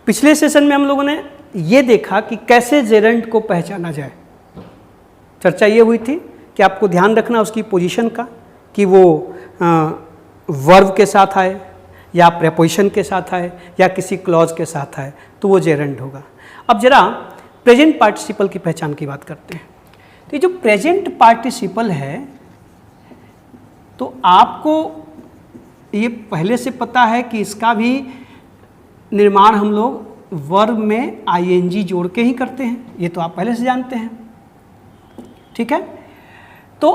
पिछले सेशन में हम लोगों ने ये देखा कि कैसे जेरेंट को पहचाना जाए। चर्चा ये हुई थी कि आपको ध्यान रखना उसकी पोजीशन का, कि वो वर्ब के साथ आए या प्रेपोजिशन के साथ आए या किसी क्लॉज के साथ आए तो वो जेरेंट होगा। अब जरा प्रेजेंट पार्टिसिपल की पहचान की बात करते हैं। तो ये जो प्रेजेंट पार्टिसिपल है, तो आपको ये पहले से पता है कि इसका भी निर्माण हम लोग वर्ब में आईएनजी जोड़ के ही करते हैं, ये तो आप पहले से जानते हैं, ठीक है। तो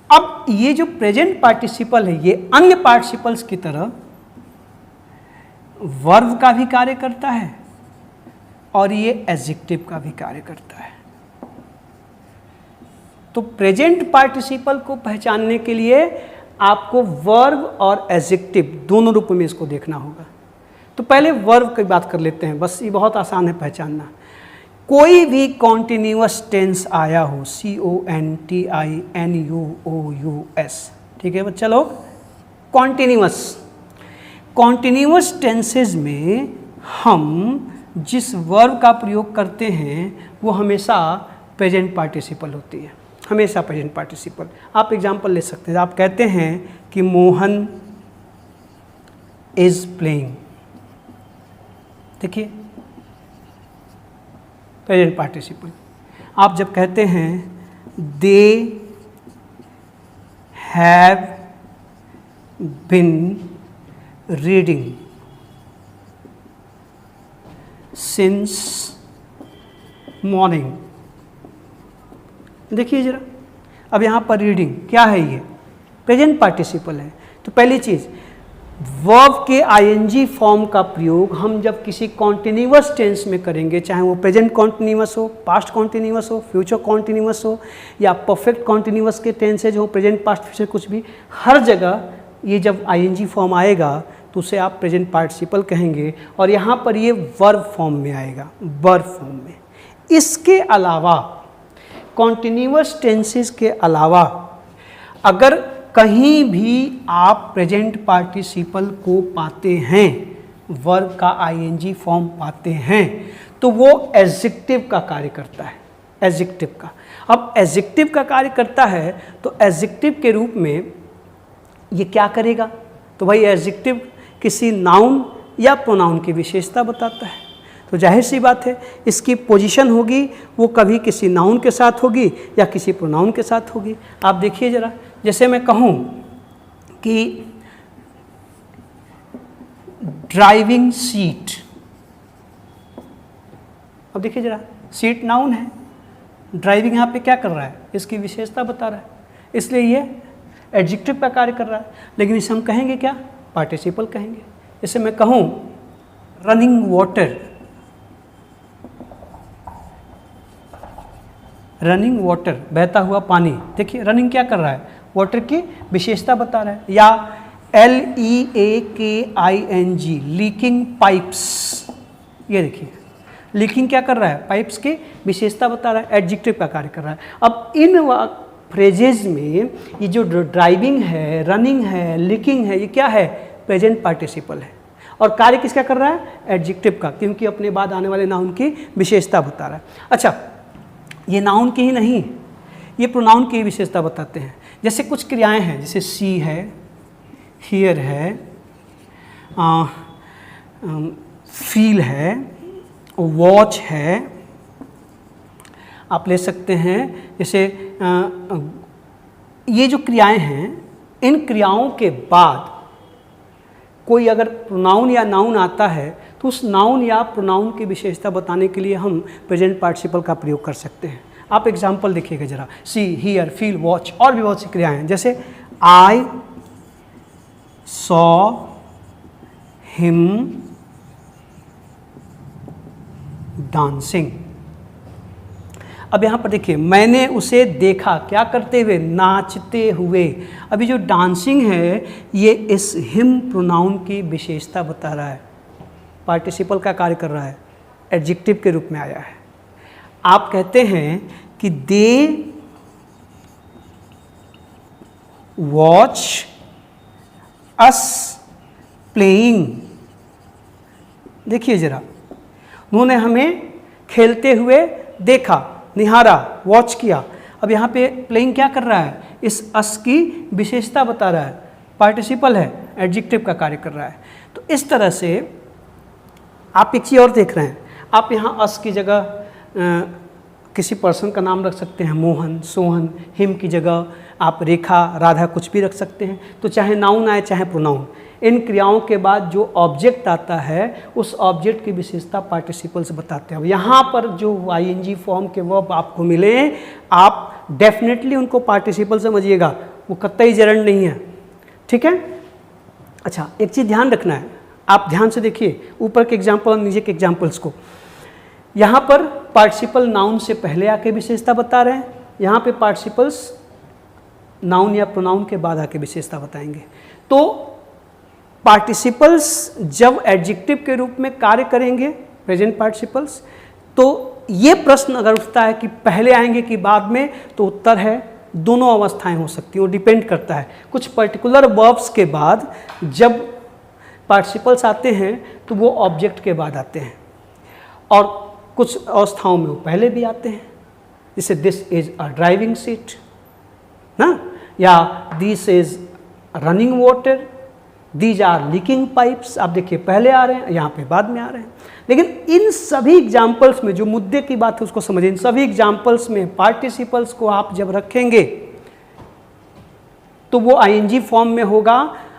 अब ये जो प्रेजेंट पार्टिसिपल है, ये अन्य पार्टिसिपल्स की तरह वर्ब का भी कार्य करता है और ये एडजेक्टिव का भी कार्य करता है। तो प्रेजेंट पार्टिसिपल को पहचानने के लिए आपको वर्ब और एडजेक्टिव दोनों रूप में इसको देखना होगा। तो पहले वर्ब की बात कर लेते हैं, बस ये बहुत आसान है पहचानना। कोई भी कॉन्टिन्यूअस टेंस आया हो, CONTINUOUS, ठीक है बच्चा लोग, कॉन्टिन्यूअस टेंसेज में हम जिस वर्ब का प्रयोग करते हैं वो हमेशा प्रेजेंट पार्टिसिपल होती है, हमेशा प्रेजेंट पार्टिसिपल। आप एग्जांपल ले सकते हैं, आप कहते हैं कि मोहन इज प्लेइंग, देखिए प्रेजेंट पार्टिसिपल। आप जब कहते हैं they have been reading since morning, देखिए जरा, अब यहाँ पर रीडिंग क्या है, ये प्रेजेंट पार्टिसिपल है। तो पहली चीज़, वर्ब के आईएनजी फॉर्म का प्रयोग हम जब किसी कॉन्टिन्यूअस टेंस में करेंगे, चाहे वो प्रेजेंट कॉन्टिन्यूअस हो, पास्ट कॉन्टिन्यूअस हो, फ्यूचर कॉन्टिन्यूअस हो या परफेक्ट कॉन्टिन्यूअस के टेंसेज हो, प्रेजेंट पास्ट फ्यूचर कुछ भी, हर जगह ये जब आईएनजी फॉर्म आएगा तो उसे आप प्रेजेंट पार्टिसिपल कहेंगे और यहाँ पर ये वर्ब फॉर्म में आएगा, वर्ब फॉर्म में। इसके अलावा कॉन्टिन्यूअस टेंसेस के अलावा अगर कहीं भी आप प्रेजेंट पार्टिसिपल को पाते हैं, वर्ब का आईएनजी फॉर्म पाते हैं, तो वो एडजेक्टिव का कार्य करता है, एडजेक्टिव का। अब एडजेक्टिव का कार्य करता है तो एडजेक्टिव के रूप में ये क्या करेगा, तो भाई एडजेक्टिव किसी नाउन या प्रोनाउन की विशेषता बताता है। तो जाहिर सी बात है इसकी पोजीशन होगी वो कभी किसी नाउन के साथ होगी या किसी प्रोनाउन के साथ होगी। आप देखिए जरा, जैसे मैं कहूँ कि ड्राइविंग सीट, अब देखिए जरा, सीट नाउन है, ड्राइविंग यहाँ पे क्या कर रहा है, इसकी विशेषता बता रहा है, इसलिए ये एडजेक्टिव का कार्य कर रहा है। लेकिन इसे हम कहेंगे क्या, पार्टिसिपल कहेंगे। जैसे मैं कहूँ रनिंग वाटर, रनिंग वाटर, बहता हुआ पानी, देखिए रनिंग क्या कर रहा है, वाटर की विशेषता बता रहा है। या LEAKING, लीकिंग पाइप्स, ये देखिए लीकिंग क्या कर रहा है, पाइप्स की विशेषता बता रहा है, एडजेक्टिव का कार्य कर रहा है। अब इन फ्रेजेज में ये जो ड्राइविंग है, रनिंग है, लीकिंग है, ये क्या है, प्रेजेंट पार्टिसिपल है और कार्य किसका कर रहा है, एडजेक्टिव का, क्योंकि अपने बाद आने वाले नाउन की विशेषता बता रहा है। अच्छा, ये नाउन की ही नहीं, ये प्रोनाउन की विशेषता बताते हैं। जैसे कुछ क्रियाएं हैं, जैसे सी है, हियर है, फील है, वॉच है, आप ले सकते हैं। जैसे ये जो क्रियाएं हैं, इन क्रियाओं के बाद कोई अगर प्रोनाउन या नाउन आता है तो उस नाउन या प्रोनाउन की विशेषता बताने के लिए हम प्रेजेंट पार्टिसिपल का प्रयोग कर सकते हैं। आप एग्जाम्पल देखिएगा जरा, सी, हियर, फील, वॉच, और भी बहुत सी क्रियाएं हैं। जैसे आई सॉ हिम डांसिंग। अब यहाँ पर देखिए, मैंने उसे देखा, क्या करते हुए, नाचते हुए। अभी जो डांसिंग है ये इस हिम प्रोनाउन की विशेषता बता रहा है, पार्टिसिपल का कार्य कर रहा है, एडजेक्टिव के रूप में आया है। आप कहते हैं कि दे वॉच अस प्लेइंग, देखिए जरा, उन्होंने हमें खेलते हुए देखा, निहारा, वॉच किया। अब यहाँ पे प्लेइंग क्या कर रहा है, इस अस की विशेषता बता रहा है, पार्टिसिपल है, एडजेक्टिव का कार्य कर रहा है। तो इस तरह से आप एक चीज़ और देख रहे हैं, आप यहाँ अस की जगह किसी पर्सन का नाम रख सकते हैं, मोहन, सोहन। हिम की जगह आप रेखा, राधा कुछ भी रख सकते हैं। तो चाहे नाउन आए चाहे प्रोनाउन, इन क्रियाओं के बाद जो ऑब्जेक्ट आता है उस ऑब्जेक्ट की विशेषता पार्टिसिपल से बताते हैं। अब यहाँ पर जो आईएनजी फॉर्म के वर्ब आपको मिले, आप डेफिनेटली उनको पार्टिसिपल समझिएगा, वो कतई जरंड नहीं है, ठीक है। अच्छा, एक चीज़ ध्यान रखना है, आप ध्यान से देखिए ऊपर के एग्जाम्पल और नीचे के एग्जाम्पल्स को। यहाँ पर पार्टिसिपल नाउन से पहले आके विशेषता बता रहे हैं, यहाँ पे पार्टिसिपल्स नाउन या प्रोनाउन के बाद आके विशेषता बताएंगे। तो पार्टिसिपल्स जब एडजेक्टिव के रूप में कार्य करेंगे, प्रेजेंट पार्टिसिपल्स, तो ये प्रश्न अगर उठता है कि पहले आएंगे कि बाद में, तो उत्तर है दोनों अवस्थाएं हो सकती हैं, वो डिपेंड करता है। कुछ पर्टिकुलर वर्ब्स के बाद जब पार्टिसिपल्स आते हैं तो वो ऑब्जेक्ट के बाद आते हैं, और कुछ अवस्थाओं में वो पहले भी आते हैं, जैसे this is a driving seat ना, या this is running water, these are leaking pipes. आप देखिए पहले आ रहे हैं, यहाँ पे बाद में आ रहे हैं। लेकिन इन सभी एग्जाम्पल्स में जो मुद्दे की बात है उसको समझें, इन सभी एग्जाम्पल्स में पार्टिसिपल्स को आप जब रखेंगे तो वो आईएनजी फॉर्म में होगा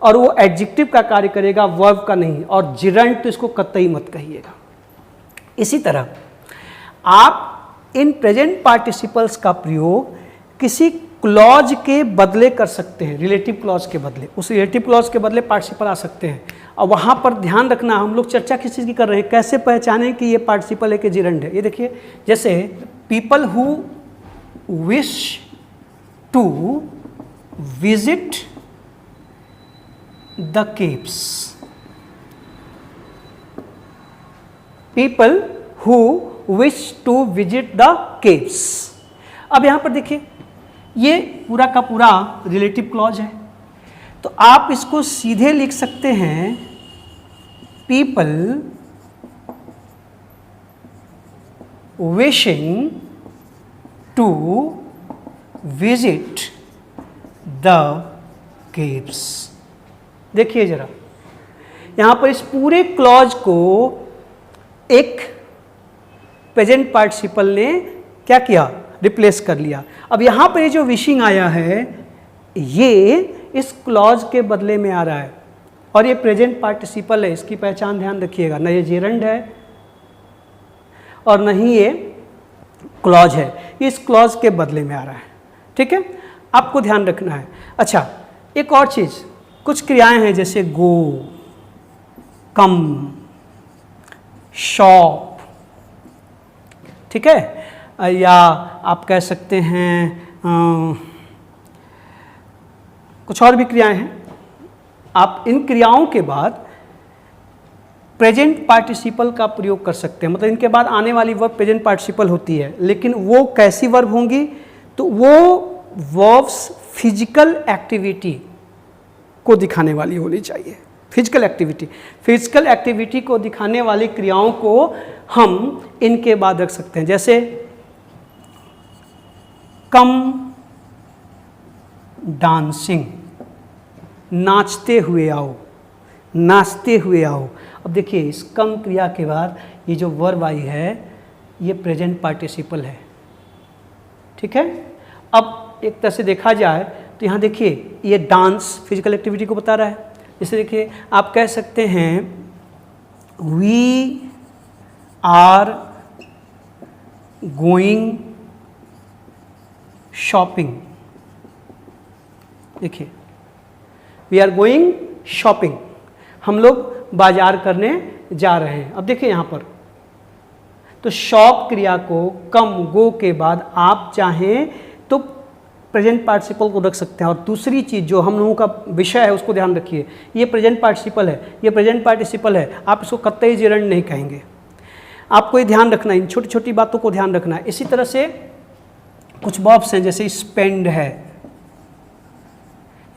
और वो एडजेक्टिव का कार्य करेगा, वर्ब का नहीं। और जिरंट तो इसको कतई मत कहिएगा। इसी तरह आप इन प्रेजेंट पार्टिसिपल्स का प्रयोग किसी क्लॉज के बदले कर सकते हैं, रिलेटिव क्लॉज के बदले। उस रिलेटिव क्लॉज के बदले पार्टिसिपल आ सकते हैं। और वहाँ पर ध्यान रखना, हम लोग चर्चा किस चीज़ की कर रहे हैं, कैसे पहचानें कि ये पार्टिसिपल है कि जिरंड है। ये देखिए, जैसे people who wish to visit the caves, people who wish to visit the caves. अब यहाँ पर देखिए, ये पूरा का पूरा रिलेटिव क्लॉज है, तो आप इसको सीधे लिख सकते हैं, people wishing to visit the caves. देखिए जरा, यहाँ पर इस पूरे क्लॉज को एक प्रेजेंट पार्टिसिपल ने क्या किया, रिप्लेस कर लिया। अब यहाँ पर ये जो विशिंग आया है, ये इस क्लॉज के बदले में आ रहा है और ये प्रेजेंट पार्टिसिपल है। इसकी पहचान ध्यान रखिएगा, न ये जेरंड है और न ही ये क्लॉज है, इस क्लॉज के बदले में आ रहा है, ठीक है, आपको ध्यान रखना है। अच्छा, एक और चीज़, कुछ क्रियाएं हैं जैसे गो, कम, शॉप, ठीक है, या आप कह सकते हैं कुछ और भी क्रियाएं हैं। आप इन क्रियाओं के बाद प्रेजेंट पार्टिसिपल का प्रयोग कर सकते हैं, मतलब इनके बाद आने वाली वर्ब प्रेजेंट पार्टिसिपल होती है, लेकिन वो कैसी वर्ब होंगी, तो वो वर्ब्स फिजिकल एक्टिविटी को दिखाने वाली होनी चाहिए। फिजिकल एक्टिविटी को दिखाने वाली क्रियाओं को हम इनके बाद रख सकते हैं, जैसे कम डांसिंग, नाचते हुए आओ, नाचते हुए आओ। अब देखिए, इस कम क्रिया के बाद ये जो वर्ब आई है ये प्रेजेंट पार्टिसिपल है, ठीक है। अब एक तरह से देखा जाए तो यहाँ देखिए, ये डांस फिजिकल एक्टिविटी को बता रहा है। जैसे देखिए, आप कह सकते हैं वी आर गोइंग शॉपिंग। देखिए, वी आर गोइंग शॉपिंग, हम लोग बाजार करने जा रहे हैं। अब देखिए यहाँ पर, तो शॉप क्रिया को कम, गो के बाद आप चाहें तो प्रेजेंट पार्टिसिपल को रख सकते हैं। और दूसरी चीज़ जो हम लोगों का विषय है उसको ध्यान रखिए, ये प्रेजेंट पार्टिसिपल है, ये प्रेजेंट पार्टिसिपल है, आप इसको कतई जिरंड नहीं कहेंगे। आपको ये ध्यान रखना है, इन छोटी छोटी बातों को ध्यान रखना है। इसी तरह से कुछ वर्ब्स हैं, जैसे स्पेंड है,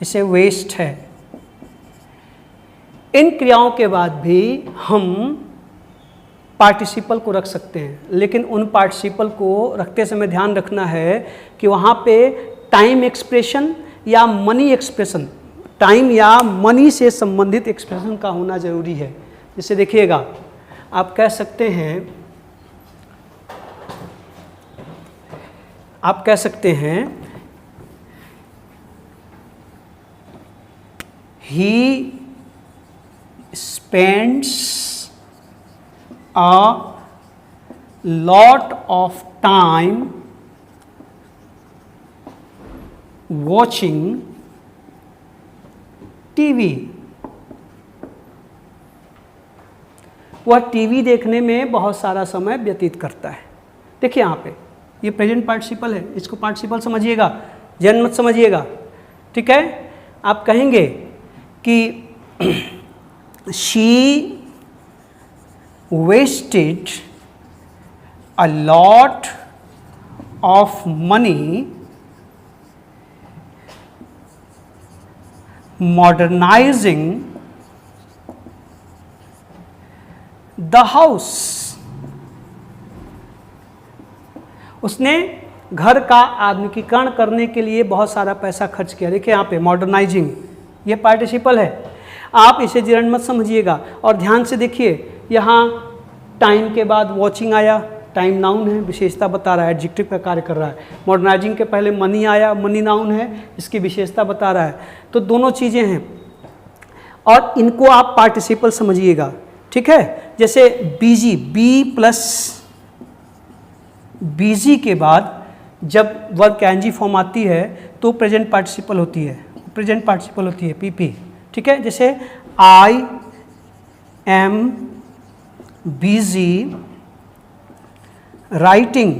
जैसे वेस्ट है। इन क्रियाओं के बाद भी हम पार्टिसिपल को रख सकते हैं, लेकिन उन पार्टिसिपल को रखते समय ध्यान रखना है कि वहाँ पे टाइम एक्सप्रेशन या मनी एक्सप्रेशन, टाइम या मनी से संबंधित एक्सप्रेशन का होना जरूरी है। जैसे देखिएगा, आप कह सकते हैं he spends a lot of time watching TV। वह टीवी देखने में बहुत सारा समय व्यतीत करता है। देखिए यहाँ पे ये प्रेजेंट पार्टिसिपल है, इसको पार्टिसिपल समझिएगा, जन मत समझिएगा, ठीक है। आप कहेंगे कि she wasted a lot of money modernizing the house। उसने घर का आधुनिकीकरण करने के लिए बहुत सारा पैसा खर्च किया। देखिए यहाँ पे मॉडर्नाइजिंग, ये पार्टिसिपल है। आप इसे जीर्ण मत समझिएगा और ध्यान से देखिए, यहाँ टाइम के बाद वॉचिंग आया, टाइम नाउन है, विशेषता बता रहा है, एडजेक्टिव का कार्य कर रहा है। मॉडर्नाइजिंग के पहले मनी आया, मनी नाउन है, इसकी विशेषता बता रहा है। तो दोनों चीज़ें हैं और इनको आप पार्टिसिपल समझिएगा, ठीक है। जैसे बीजी, बी प्लस बीजी के बाद जब वर्ब कैंजी फॉर्म आती है तो प्रेजेंट पार्टिसिपल होती है, प्रेजेंट पार्टिसिपल होती है पीपी, ठीक है। जैसे I am busy writing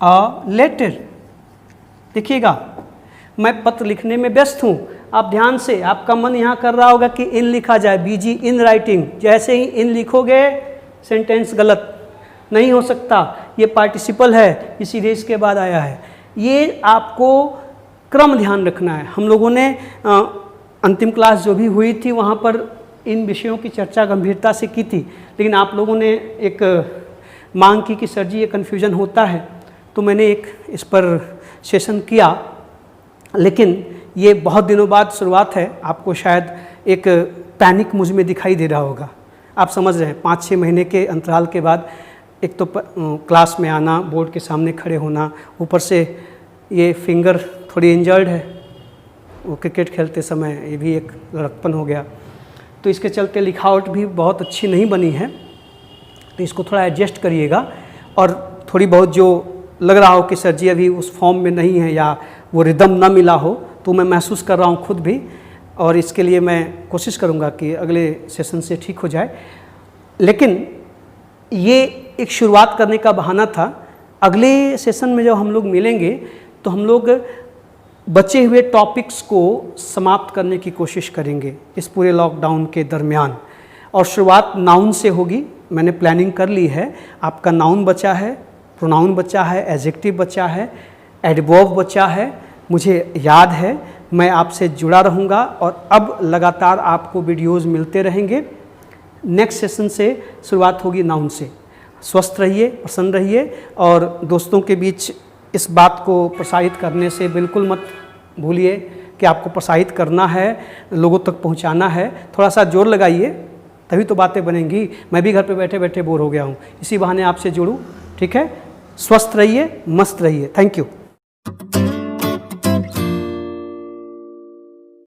a letter. देखिएगा, मैं पत्र लिखने में व्यस्त हूँ। आप ध्यान से, आपका मन यहाँ कर रहा होगा कि इन लिखा जाए, बिजी इन राइटिंग। जैसे ही इन लिखोगे सेंटेंस गलत नहीं हो सकता, ये पार्टिसिपल है, इसीलिए इसके बाद आया है। ये आपको क्रम ध्यान रखना है। हम लोगों ने अंतिम क्लास जो भी हुई थी वहाँ पर इन विषयों की चर्चा गंभीरता से की थी, लेकिन आप लोगों ने एक मांग की कि सर जी ये कन्फ्यूजन होता है, तो मैंने एक इस पर सेशन किया। लेकिन ये बहुत दिनों बाद शुरुआत है, आपको शायद एक पैनिक मुझ में दिखाई दे रहा होगा। आप समझ रहे हैं, 5-6 महीने के अंतराल के बाद एक तो क्लास में आना, बोर्ड के सामने खड़े होना, ऊपर से ये फिंगर थोड़ी इंजर्ड है, वो क्रिकेट खेलते समय ये भी एक लड़कपन हो गया, तो इसके चलते लिखावट भी बहुत अच्छी नहीं बनी है। तो इसको थोड़ा एडजस्ट करिएगा और थोड़ी बहुत जो लग रहा हो कि सर जी अभी उस फॉर्म में नहीं है या वो रिदम ना मिला हो, तो मैं महसूस कर रहा हूँ खुद भी, और इसके लिए मैं कोशिश करूँगा कि अगले सेशन से ठीक हो जाए। लेकिन ये एक शुरुआत करने का बहाना था। अगले सेशन में जब हम लोग मिलेंगे तो हम लोग बचे हुए टॉपिक्स को समाप्त करने की कोशिश करेंगे इस पूरे लॉकडाउन के दरमियान, और शुरुआत नाउन से होगी। मैंने प्लानिंग कर ली है। आपका नाउन बचा है, प्रोनाउन बचा है, एडजेक्टिव बचा है, एडवर्ब बचा है। मुझे याद है, मैं आपसे जुड़ा रहूँगा और अब लगातार आपको वीडियोज़ मिलते रहेंगे। नेक्स्ट सेशन से शुरुआत होगी नाउन से। स्वस्थ रहिए, प्रसन्न रहिए और दोस्तों के बीच इस बात को प्रसारित करने से बिल्कुल मत भूलिए कि आपको प्रसारित करना है, लोगों तक पहुंचाना है। थोड़ा सा जोर लगाइए, तभी तो बातें बनेंगी। मैं भी घर पे बैठे बैठे बोर हो गया हूँ, इसी बहाने आपसे जुड़ूँ, ठीक है। स्वस्थ रहिए, मस्त रहिए। Thank you.